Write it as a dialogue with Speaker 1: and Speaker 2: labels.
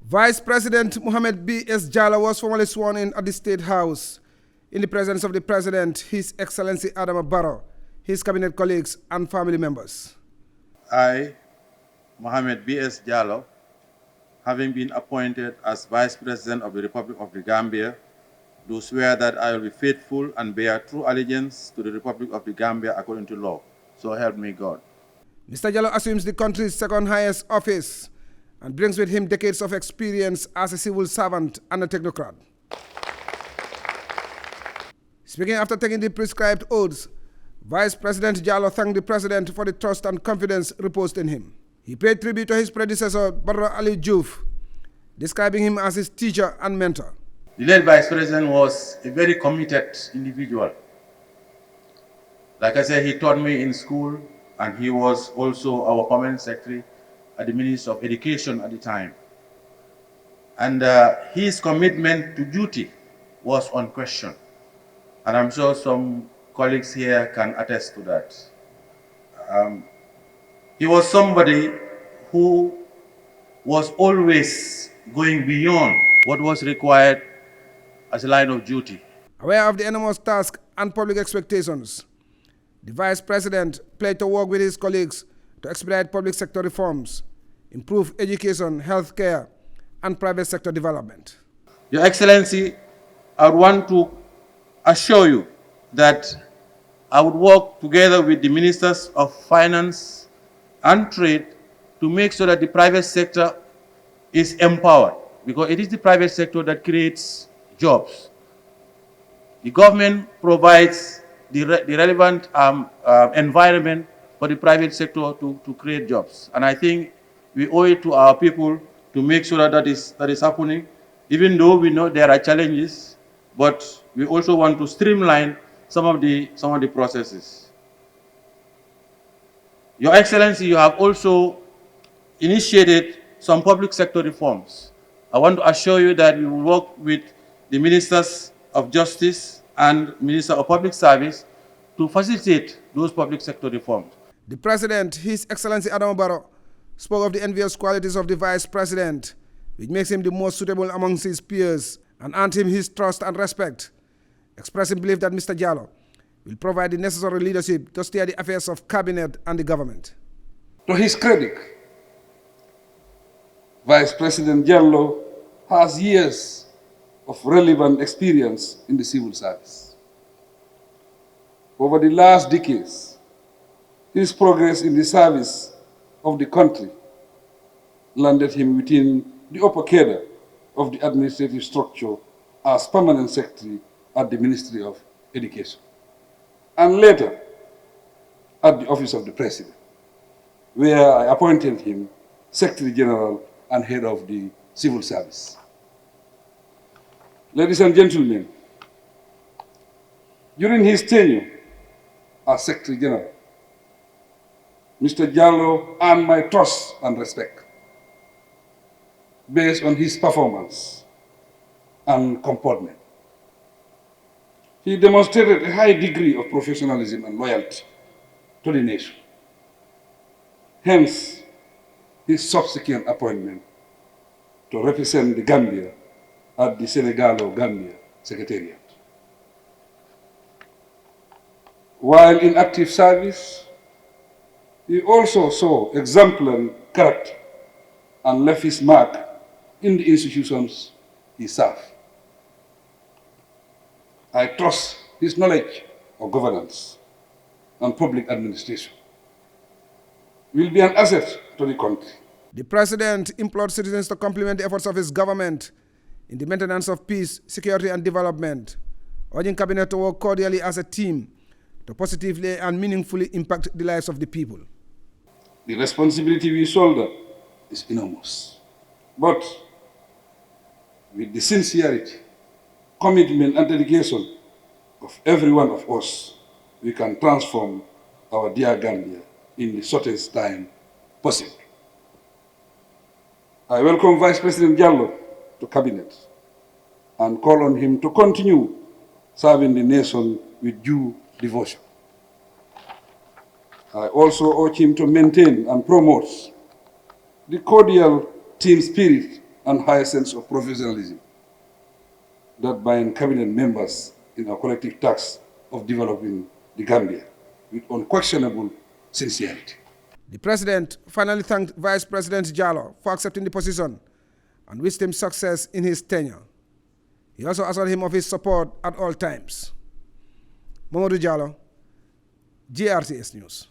Speaker 1: Vice President Muhammed B.S. Jallow was formally sworn in at the State House in the presence of the President, His Excellency Adama Barrow, his cabinet colleagues, and family members.
Speaker 2: I, Muhammed B.S. Jallow, having been appointed as Vice President of the Republic of the Gambia, do swear that I will be faithful and bear true allegiance to the Republic of the Gambia according to law. So help me God.
Speaker 1: Mr. Jallow assumes the country's second highest office and brings with him decades of experience as a civil servant and a technocrat. Speaking after taking the prescribed oaths, Vice President Jallow thanked the President for the trust and confidence reposed in him. He paid tribute to his predecessor, Barrow Ali Juf, describing him as his teacher and mentor.
Speaker 2: The late Vice President was a very committed individual. Like I said, he taught me in school, and he was also our permanent secretary at the Ministry of Education at the time. And his commitment to duty was unquestioned. And I'm sure some colleagues here can attest to that. He was somebody who was always going beyond what was required as a line of duty.
Speaker 1: Aware of the enormous task and public expectations, the Vice President pledged to work with his colleagues to expedite public sector reforms, improve education, healthcare, and private sector development.
Speaker 2: Your Excellency, I want to assure you that I would work together with the Ministers of Finance and Trade to make sure that the private sector is empowered, because it is the private sector that creates jobs. The government provides the relevant environment for the private sector to create jobs. And I think we owe it to our people to make sure that that is happening, even though we know there are challenges, but we also want to streamline some of the processes. Your Excellency, you have also initiated some public sector reforms. I want to assure you that we will work with the Ministers of Justice and Minister of Public Service to facilitate those public sector reforms.
Speaker 1: The President, His Excellency Adama Barrow, spoke of the envious qualities of the Vice President, which makes him the most suitable amongst his peers and earned him his trust and respect, expressing belief that Mr. Jallow will provide the necessary leadership to steer the affairs of Cabinet and the government.
Speaker 3: To his credit, Vice President Jallow has years of relevant experience in the civil service. Over the last decades, his progress in the service of the country landed him within the upper cadre of the administrative structure as permanent secretary at the Ministry of Education, and later at the office of the President, where I appointed him Secretary General and head of the civil service. Ladies and gentlemen, during his tenure as Secretary General, Mr. Jallow earned my trust and respect based on his performance and comportment. He demonstrated a high degree of professionalism and loyalty to the nation. Hence, his subsequent appointment to represent the Gambia at the Senegalo-Gambia Secretariat. While in active service, he also saw exemplary character and left his mark in the institutions he served. I trust his knowledge of governance and public administration will be an asset to the country.
Speaker 1: The President implored citizens to complement the efforts of his government in the maintenance of peace, security, and development, urging Cabinet to work cordially as a team to positively and meaningfully impact the lives of the people.
Speaker 3: The responsibility we shoulder is enormous, but with the sincerity, commitment, and dedication of every one of us, we can transform our dear Gambia in the shortest time possible. I welcome Vice President Jallow to Cabinet and call on him to continue serving the nation with due devotion. I also urge him to maintain and promote the cordial team spirit and high sense of professionalism that bind cabinet members in our collective task of developing the Gambia with unquestionable sincerity.
Speaker 1: The President finally thanked Vice President Jallow for accepting the position and wished him success in his tenure. He also assured him of his support at all times. Mamadou Jallow, GRTS News.